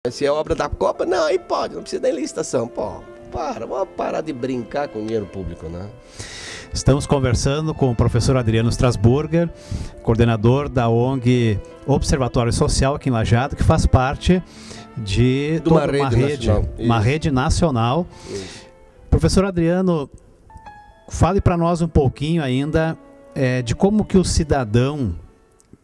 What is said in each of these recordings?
Se é obra da Copa, não, aí pode, não precisa nem licitação. Pô, vamos parar de brincar com o dinheiro público, né? Estamos conversando com o professor Adriano Strasburger, coordenador da ONG Observatório Social aqui em Lajeado, que faz parte de uma rede nacional. Isso. Professor Adriano, fale para nós um pouquinho ainda de como que o cidadão,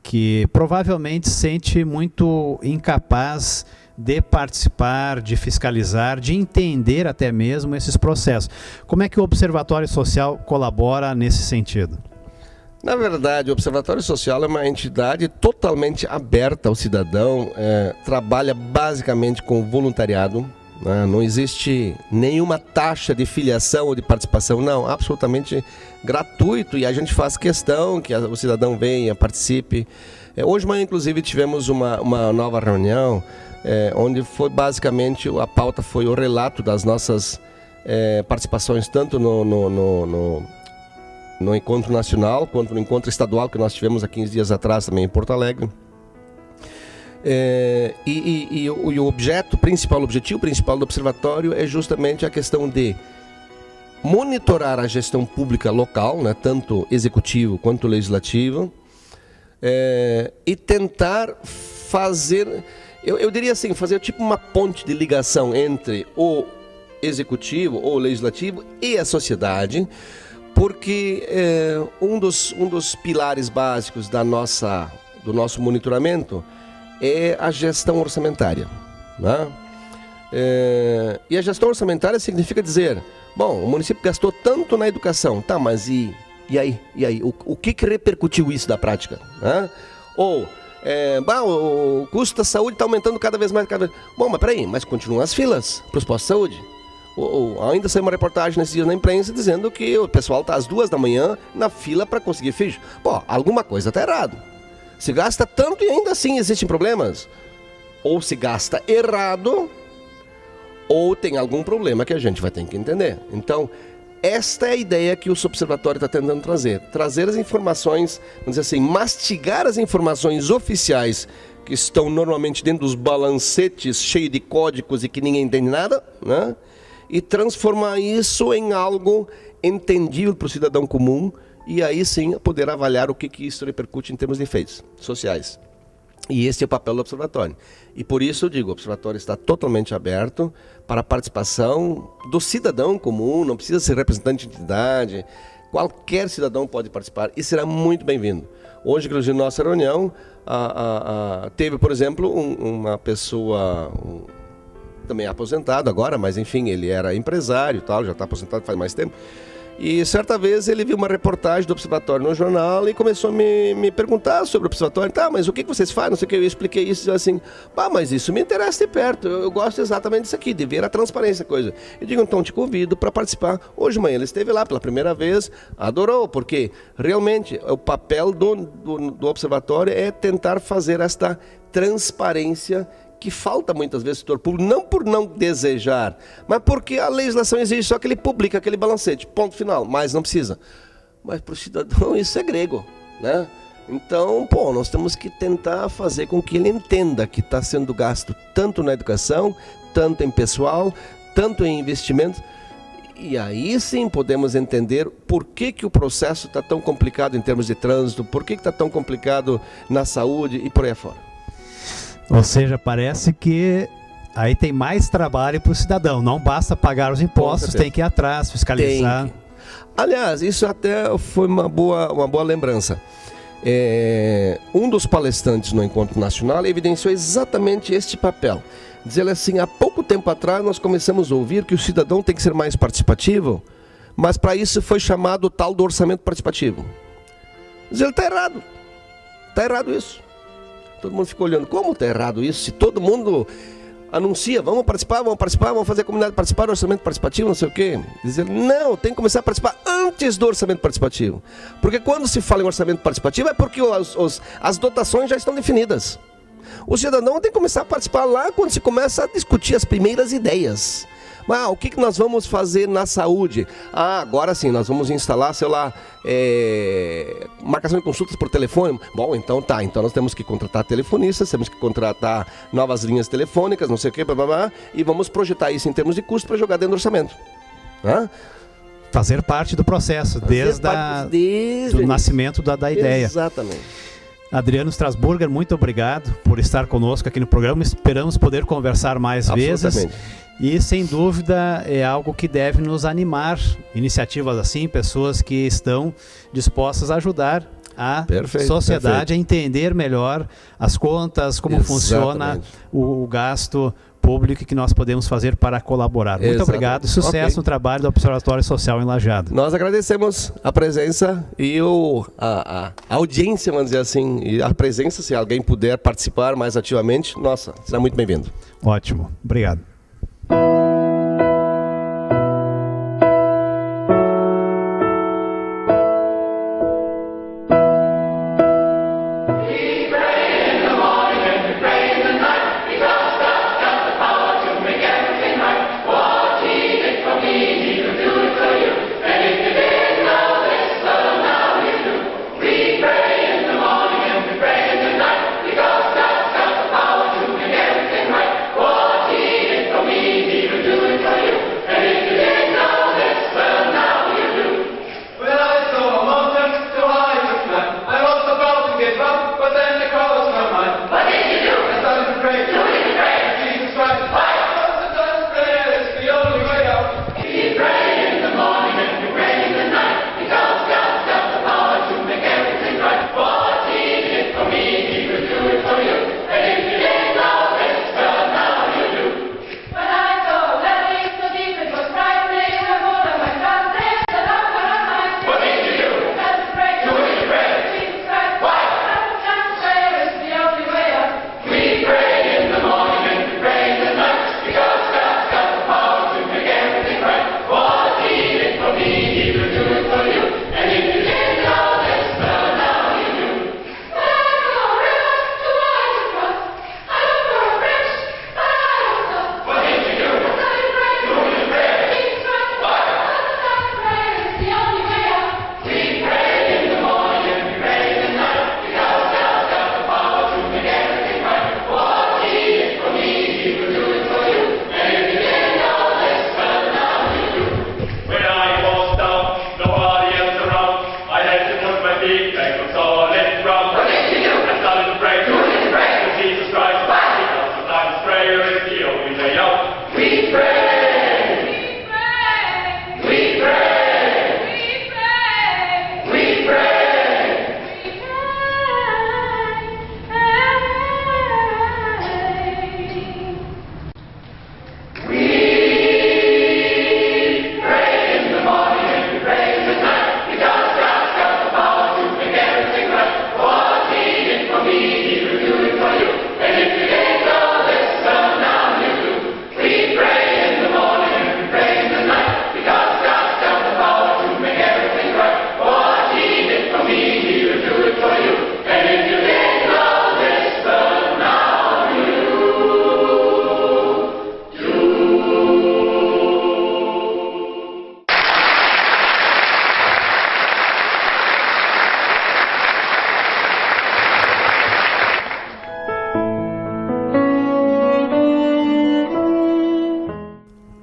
que provavelmente se sente muito incapaz de participar, de fiscalizar, de entender até mesmo esses processos. Como é que o Observatório Social colabora nesse sentido? Na verdade, o Observatório Social é uma entidade totalmente aberta ao cidadão, trabalha basicamente com voluntariado, né? Não existe nenhuma taxa de filiação ou de participação, não, absolutamente gratuito, e a gente faz questão que o cidadão venha, participe. Hoje de manhã, inclusive, tivemos uma nova reunião, onde foi basicamente, a pauta foi o relato das nossas participações, tanto no encontro nacional, quanto no encontro estadual que nós tivemos há 15 dias atrás também em Porto Alegre. E o objetivo principal do observatório é justamente a questão de monitorar a gestão pública local, né, tanto executivo quanto legislativo, e tentar fazer, eu diria assim, fazer tipo uma ponte de ligação entre o executivo ou legislativo e a sociedade, porque um dos pilares básicos do nosso monitoramento é a gestão orçamentária, né? E a gestão orçamentária significa dizer, bom, o município gastou tanto na educação, tá, mas e aí? O que repercutiu isso da prática, né? Ou, o custo da saúde está aumentando cada vez mais. Bom, mas peraí, mas continuam as filas para os postos de saúde. Ainda saiu uma reportagem nesses dias na imprensa dizendo que o pessoal está às 2 da manhã na fila para conseguir ficha. Pô, alguma coisa está errado. Se gasta tanto e ainda assim existem problemas. Ou se gasta errado, ou tem algum problema que a gente vai ter que entender. Então, esta é a ideia que o Observatório está tentando trazer. Trazer as informações, vamos dizer assim, mastigar as informações oficiais que estão normalmente dentro dos balancetes cheios de códigos e que ninguém entende nada, né? E transformar isso em algo entendível para o cidadão comum e aí sim poder avaliar o que isso repercute em termos de efeitos sociais. E esse é o papel do Observatório. E por isso eu digo, o Observatório está totalmente aberto para a participação do cidadão comum, não precisa ser representante de entidade, qualquer cidadão pode participar e será muito bem-vindo. Hoje, inclusive, na nossa reunião, teve, por exemplo, uma pessoa, também aposentado agora, mas enfim, ele era empresário e tal, já está aposentado faz mais tempo. E certa vez ele viu uma reportagem do Observatório no jornal e começou a me perguntar sobre o Observatório. Tá, mas o que vocês fazem? Não sei o que, eu expliquei isso assim. Mas isso me interessa de perto, eu gosto exatamente disso aqui, de ver a transparência, coisa. Eu digo, então te convido para participar. Hoje de manhã ele esteve lá pela primeira vez, adorou, porque realmente o papel do Observatório é tentar fazer esta transparência que falta muitas vezes no setor público, não por não desejar, mas porque a legislação exige só que ele publique aquele balancete, ponto final, mas não precisa. Mas para o cidadão isso é grego, né? Então, nós temos que tentar fazer com que ele entenda que está sendo gasto tanto na educação, tanto em pessoal, tanto em investimentos, e aí sim podemos entender por que o processo está tão complicado em termos de trânsito, por que está tão complicado na saúde e por aí afora. Ou seja, parece que aí tem mais trabalho para o cidadão. Não basta pagar os impostos, tem que ir atrás, fiscalizar. Aliás, isso até foi uma boa lembrança. Um dos palestrantes no Encontro Nacional evidenciou exatamente este papel. Dizer assim, há pouco tempo atrás nós começamos a ouvir que o cidadão tem que ser mais participativo, mas para isso foi chamado o tal do orçamento participativo. Dizer, ele está errado. Está errado isso. Todo mundo ficou olhando, como está errado isso? Se todo mundo anuncia, vamos participar, vamos fazer a comunidade participar do orçamento participativo, não sei o quê. Dizer, não, tem que começar a participar antes do orçamento participativo. Porque quando se fala em orçamento participativo é porque as dotações já estão definidas. O cidadão tem que começar a participar lá quando se começa a discutir as primeiras ideias. O que nós vamos fazer na saúde? Agora sim, nós vamos instalar, sei lá, marcação de consultas por telefone. Bom, então tá. Então nós temos que contratar telefonistas, temos que contratar novas linhas telefônicas, não sei o quê, e vamos projetar isso em termos de custo para jogar dentro do orçamento. Fazer parte do processo, desde o nascimento da ideia. Exatamente. Adriano Strasburger, muito obrigado por estar conosco aqui no programa. Esperamos poder conversar mais vezes. E, sem dúvida, é algo que deve nos animar. Iniciativas assim, pessoas que estão dispostas a ajudar a sociedade a entender melhor as contas, como funciona o gasto público que nós podemos fazer para colaborar. Muito obrigado e sucesso no trabalho do Observatório Social em Lajeado. Nós agradecemos a presença e a audiência, vamos dizer assim, e a presença, se alguém puder participar mais ativamente, nossa, será muito bem-vindo. Ótimo, obrigado.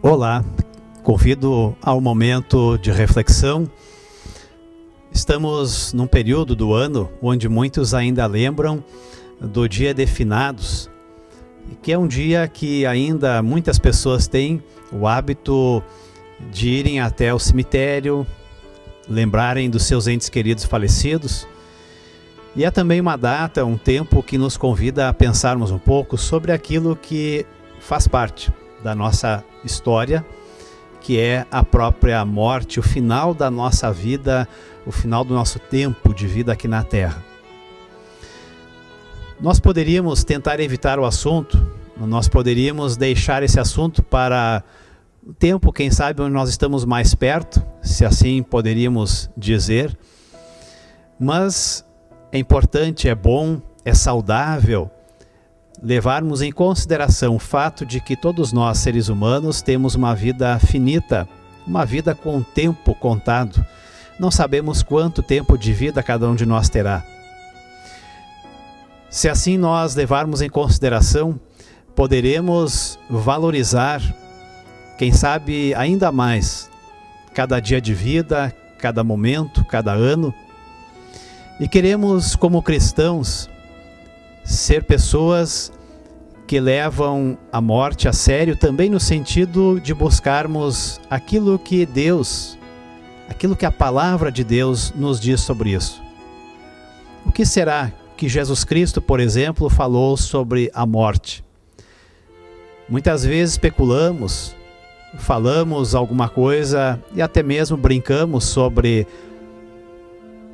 Olá, convido ao momento de reflexão. Estamos num período do ano onde muitos ainda lembram do Dia de Finados, que é um dia que ainda muitas pessoas têm o hábito de irem até o cemitério, lembrarem dos seus entes queridos falecidos. E é também uma data, um tempo que nos convida a pensarmos um pouco sobre aquilo que faz parte da nossa história, que é a própria morte, o final da nossa vida, o final do nosso tempo de vida aqui na Terra. Nós poderíamos tentar evitar o assunto, nós poderíamos deixar esse assunto para o tempo, quem sabe, onde nós estamos mais perto, se assim poderíamos dizer, mas é importante, é bom, é saudável levarmos em consideração o fato de que todos nós, seres humanos, temos uma vida finita, uma vida com o tempo contado. Não sabemos quanto tempo de vida cada um de nós terá. Se assim nós levarmos em consideração, poderemos valorizar, quem sabe ainda mais, cada dia de vida, cada momento, cada ano. E queremos, como cristãos, ser pessoas que levam a morte a sério, também no sentido de buscarmos aquilo que Deus, aquilo que a palavra de Deus nos diz sobre isso. O que será que Jesus Cristo, por exemplo, falou sobre a morte? Muitas vezes especulamos, falamos alguma coisa e até mesmo brincamos sobre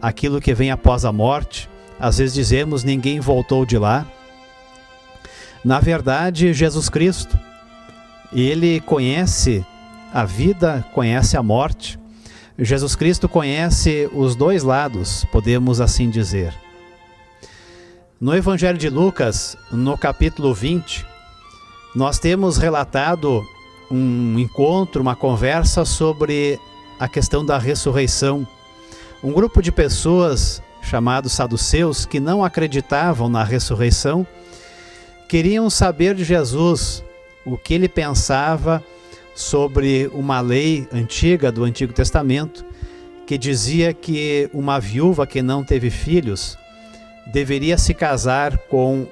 aquilo que vem após a morte. Às vezes dizemos, ninguém voltou de lá. Na verdade, Jesus Cristo, Ele conhece a vida, conhece a morte. Jesus Cristo conhece os dois lados, podemos assim dizer. No Evangelho de Lucas, no capítulo 20, nós temos relatado um encontro, uma conversa sobre a questão da ressurreição. Um grupo de pessoas chamados saduceus, que não acreditavam na ressurreição, queriam saber de Jesus o que ele pensava sobre uma lei antiga do Antigo Testamento, que dizia que uma viúva que não teve filhos deveria se casar com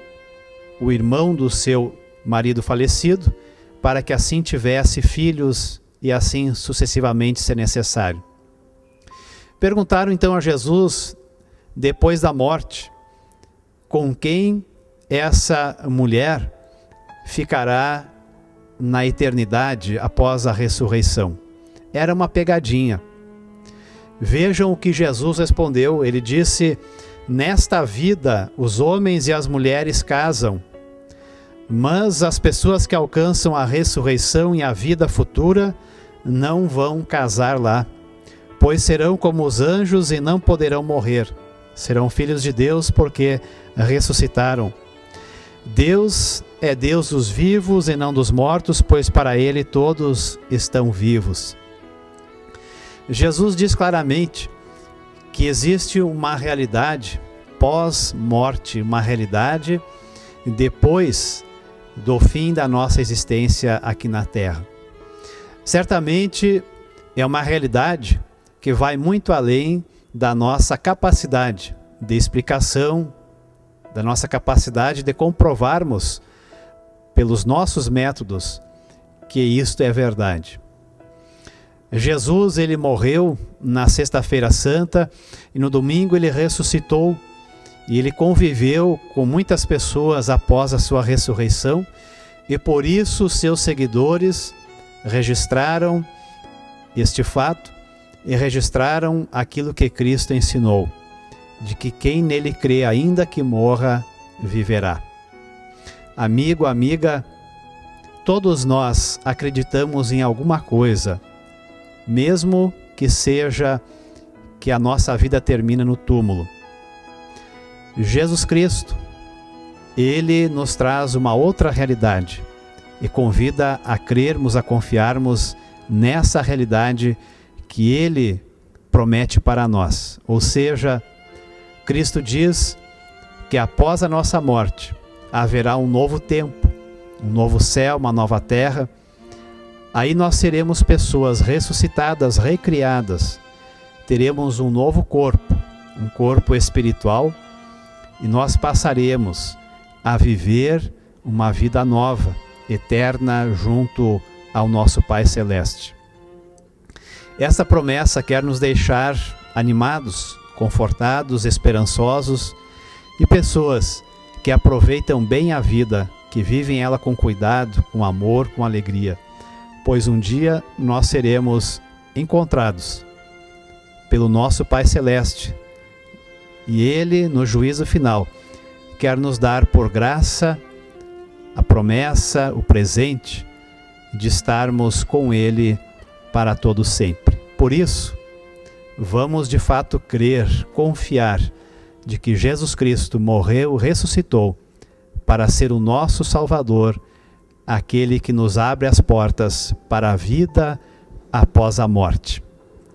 o irmão do seu marido falecido, para que assim tivesse filhos e assim sucessivamente, se necessário. Perguntaram então a Jesus, depois da morte, com quem essa mulher ficará na eternidade após a ressurreição. Era uma pegadinha. Vejam o que Jesus respondeu. Ele disse: nesta vida os homens e as mulheres casam, mas as pessoas que alcançam a ressurreição e a vida futura não vão casar lá, pois serão como os anjos e não poderão morrer. Serão filhos de Deus porque ressuscitaram. Deus é Deus dos vivos e não dos mortos, pois para Ele todos estão vivos. Jesus diz claramente que existe uma realidade pós-morte, uma realidade depois do fim da nossa existência aqui na Terra. Certamente é uma realidade que vai muito além da nossa capacidade de explicação, da nossa capacidade de comprovarmos pelos nossos métodos que isto é verdade. Jesus, ele morreu na Sexta-feira Santa e no domingo ele ressuscitou e ele conviveu com muitas pessoas após a sua ressurreição e por isso seus seguidores registraram este fato e registraram aquilo que Cristo ensinou, de que quem nele crê, ainda que morra, viverá. Amigo, amiga, todos nós acreditamos em alguma coisa, mesmo que seja que a nossa vida termina no túmulo. Jesus Cristo, Ele nos traz uma outra realidade e convida a crermos, a confiarmos nessa realidade que Ele promete para nós. Ou seja, Cristo diz que após a nossa morte haverá um novo tempo, um novo céu, uma nova terra. Aí nós seremos pessoas ressuscitadas, recriadas. Teremos um novo corpo, um corpo espiritual, e nós passaremos a viver uma vida nova, eterna, junto ao nosso Pai Celeste. Essa promessa quer nos deixar animados, confortados, esperançosos e pessoas que aproveitam bem a vida, que vivem ela com cuidado, com amor, com alegria, pois um dia nós seremos encontrados pelo nosso Pai Celeste e Ele, no juízo final, quer nos dar por graça a promessa, o presente de estarmos com Ele para todo sempre. Por isso, vamos de fato crer, confiar de que Jesus Cristo morreu, ressuscitou para ser o nosso Salvador, aquele que nos abre as portas para a vida após a morte.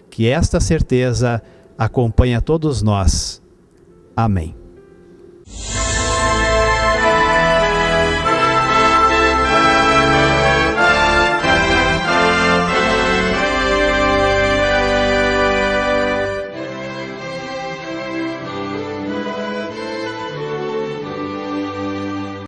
Que esta certeza acompanhe a todos nós. Amém.